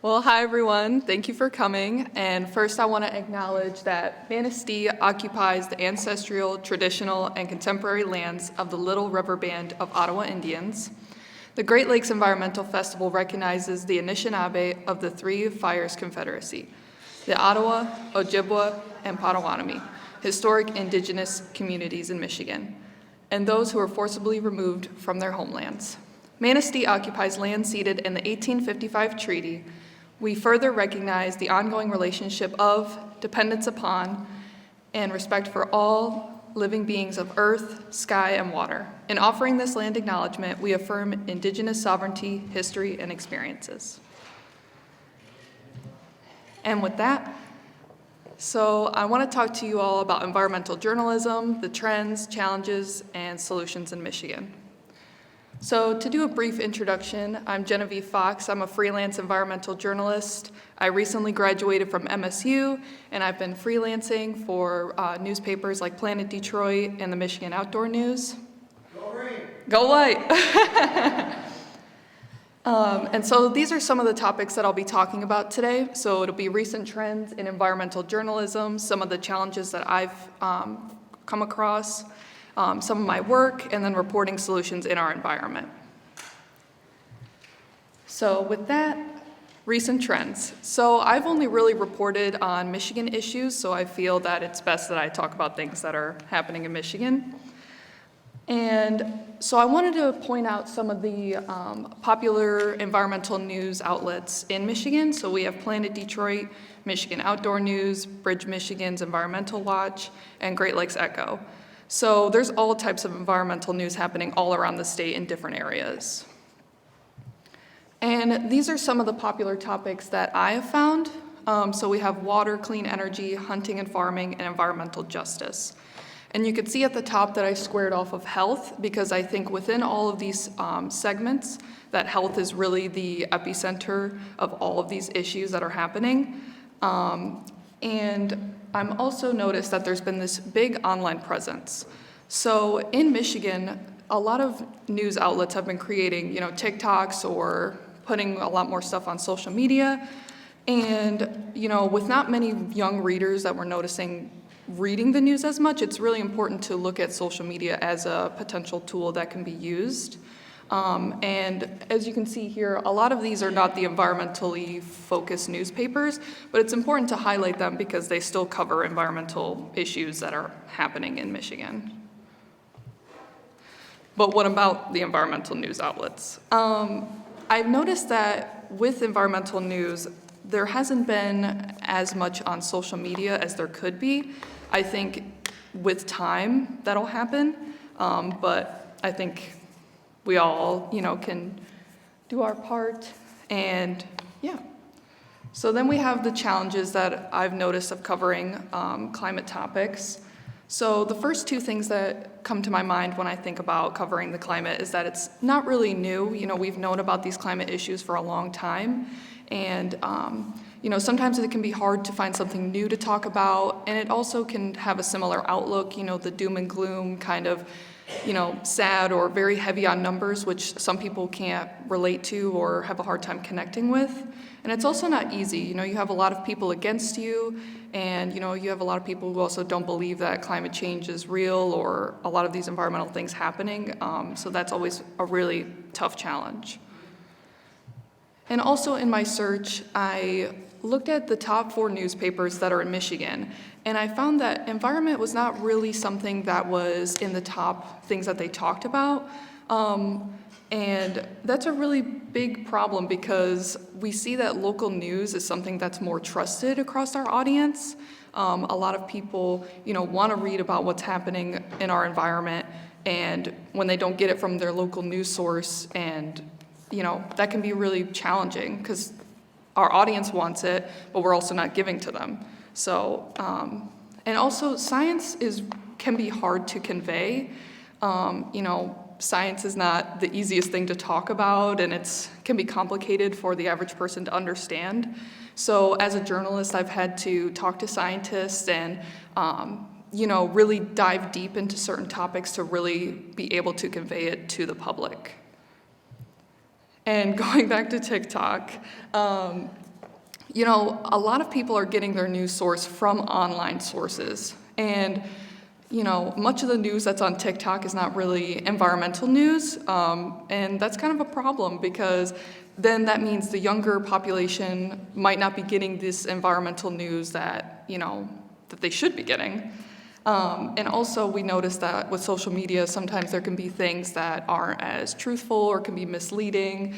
Well, hi everyone. Thank you for coming. And first I want to acknowledge that Baiyasi occupies the ancestral, traditional, and contemporary lands of the Little River Band of Ottawa Indians. The Great Lakes Environmental Festival recognizes the Anishinaabe of the Three Fires Confederacy, the Ottawa, Ojibwa, and Potawatomi, historic indigenous communities in Michigan, and those who were forcibly removed from their homelands. Manistee occupies land ceded in the 1855 treaty. We further recognize the ongoing relationship of, dependence upon, and respect for all living beings of earth, sky, and water. In offering this land acknowledgement, we affirm Indigenous sovereignty, history, and experiences. And with that, so I want to talk to you all about environmental journalism, the trends, challenges, and solutions in Michigan. So to do a brief introduction, I'm Genevieve Fox. I'm a freelance environmental journalist. I recently graduated from MSU, and I've been freelancing for newspapers like Planet Detroit and the Michigan Outdoor News. Go Rain! Go White! And so these are some of the topics that I'll be talking about today. So it'll be recent trends in environmental journalism, some of the challenges that I've come across, some of my work, and then reporting solutions in our environment. So with that, recent trends. So I've only really reported on Michigan issues, so I feel that it's best that I talk about things that are happening in Michigan. And so I wanted to point out some of the popular environmental news outlets in Michigan. So we have Planet Detroit, Michigan Outdoor News, Bridge Michigan's Environmental Watch, and Great Lakes Echo. So there's all types of environmental news happening all around the state in different areas. And these are some of the popular topics that I have found. So we have water, clean energy, hunting and farming, and environmental justice. And you can see at the top that I squared off of health, because I think within all of these segments, that health is really the epicenter of all of these issues that are happening. And I'm also noticed that there's been this big online presence. So in Michigan, a lot of news outlets have been creating, TikToks or putting a lot more stuff on social media. And, with not many young readers that we're noticing reading the news as much, it's really important to look at social media as a potential tool that can be used. And as you can see here, a lot of these are not the environmentally focused newspapers, but it's important to highlight them because they still cover environmental issues that are happening in Michigan. But what about the environmental news outlets? I've noticed that with environmental news, there hasn't been as much on social media as there could be. I think with time that'll happen, but I think we all, can do our part, and yeah. So then we have the challenges that I've noticed of covering climate topics. So the first two things that come to my mind when I think about covering the climate is that it's not really new. We've known about these climate issues for a long time, and sometimes it can be hard to find something new to talk about, and it also can have a similar outlook, the doom and gloom kind of, sad or very heavy on numbers, which some people can't relate to or have a hard time connecting with. And it's also not easy. You have a lot of people against you, and you have a lot of people who also don't believe that climate change is real or a lot of these environmental things happening. So that's always a really tough challenge. And also in my search, I looked at the top 4 newspapers that are in Michigan, and I found that environment was not really something that was in the top things that they talked about. And that's a really big problem because we see that local news is something that's more trusted across our audience. A lot of people, want to read about what's happening in our environment, and when they don't get it from their local news source, and that can be really challenging because our audience wants it, but we're also not giving to them. So, and also science can be hard to convey. Science is not the easiest thing to talk about, and it can be complicated for the average person to understand. So as a journalist, I've had to talk to scientists and, really dive deep into certain topics to really be able to convey it to the public. And going back to TikTok, a lot of people are getting their news source from online sources. And, much of the news that's on TikTok is not really environmental news. And that's kind of a problem because then that means the younger population might not be getting this environmental news that, that they should be getting. And also we notice that with social media, sometimes there can be things that aren't as truthful or can be misleading.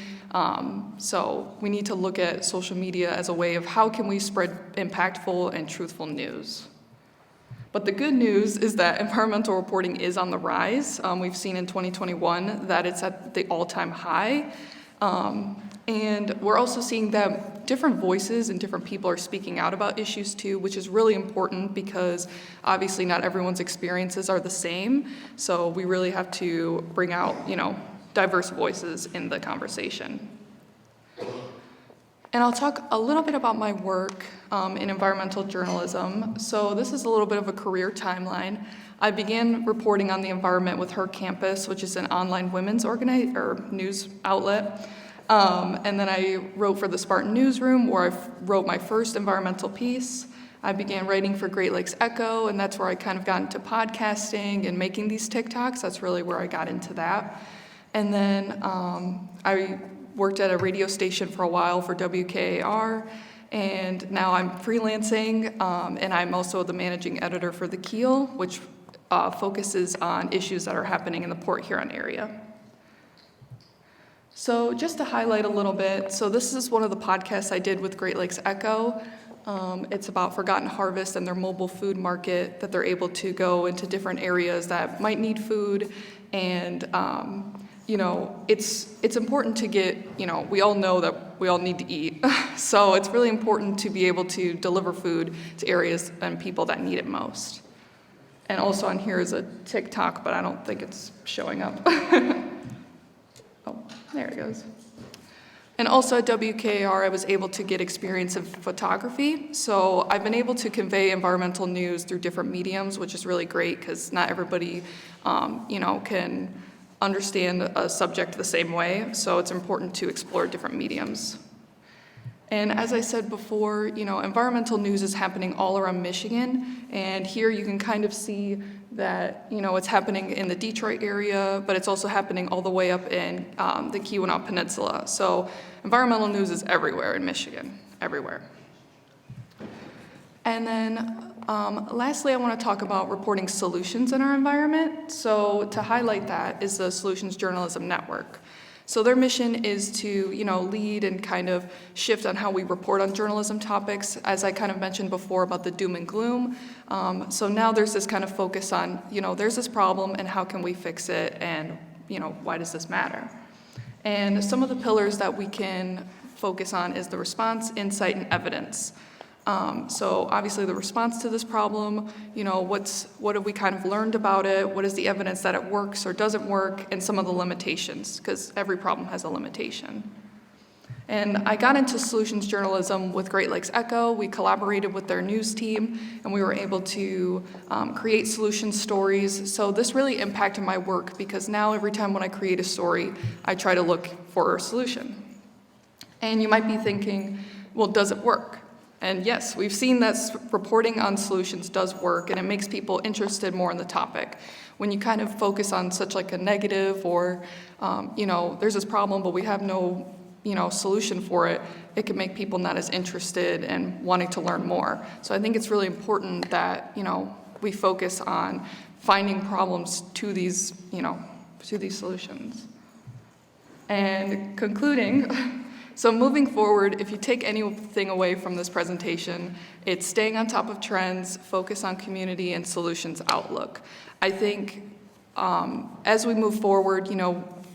So we need to look at social media as a way of how can we spread impactful and truthful news. But the good news is that environmental reporting is on the rise. We've seen in 2021 that it's at the all-time high. And we're also seeing that different voices and different people are speaking out about issues too, which is really important because obviously not everyone's experiences are the same. So we really have to bring out, diverse voices in the conversation. And I'll talk a little bit about my work in environmental journalism. So this is a little bit of a career timeline. I began reporting on the environment with Her Campus, which is an online women's news outlet. And then I wrote for the Spartan Newsroom, where I wrote my first environmental piece. I began writing for Great Lakes Echo, and that's where I kind of got into podcasting and making these TikToks. That's really where I got into that. And then I worked at a radio station for a while for WKAR, and now I'm freelancing, and I'm also the managing editor for The Keel, which focuses on issues that are happening in the Port Huron area. So just to highlight a little bit, so this is one of the podcasts I did with Great Lakes Echo. It's about Forgotten Harvest and their mobile food market, that they're able to go into different areas that might need food. And, it's important to get, we all know that we all need to eat. So it's really important to be able to deliver food to areas and people that need it most. And also on here is a TikTok, but I don't think it's showing up. Oh, there it goes. And also at WKAR, I was able to get experience in photography. So I've been able to convey environmental news through different mediums, which is really great because not everybody, can understand a subject the same way. So it's important to explore different mediums. And as I said before, environmental news is happening all around Michigan. And here you can kind of see that, it's happening in the Detroit area, but it's also happening all the way up in the Keweenaw Peninsula. So environmental news is everywhere in Michigan, everywhere. And then lastly, I want to talk about reporting solutions in our environment. So to highlight that is the Solutions Journalism Network. So their mission is to, lead and kind of shift on how we report on journalism topics, as I kind of mentioned before about the doom and gloom. So now there's this kind of focus on, there's this problem and how can we fix it and, why does this matter? And some of the pillars that we can focus on is the response, insight, and evidence. So obviously the response to this problem, what have we kind of learned about it? What is the evidence that it works or doesn't work? And some of the limitations, because every problem has a limitation. And I got into solutions journalism with Great Lakes Echo. We collaborated with their news team, and we were able to create solution stories. So this really impacted my work because now every time when I create a story, I try to look for a solution. And you might be thinking, well, does it work? And yes, we've seen that reporting on solutions does work, and it makes people interested more in the topic. When you kind of focus on such like a negative or, there's this problem, but we have no, solution for it, it can make people not as interested and wanting to learn more. So I think it's really important that, we focus on finding problems to these, to these solutions. And concluding, so moving forward, if you take anything away from this presentation, it's staying on top of trends, focus on community and solutions outlook. I think as we move forward,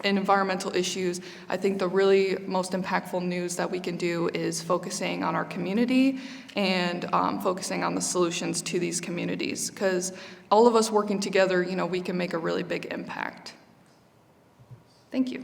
in environmental issues, I think the really most impactful news that we can do is focusing on our community and focusing on the solutions to these communities, because all of us working together, we can make a really big impact. Thank you.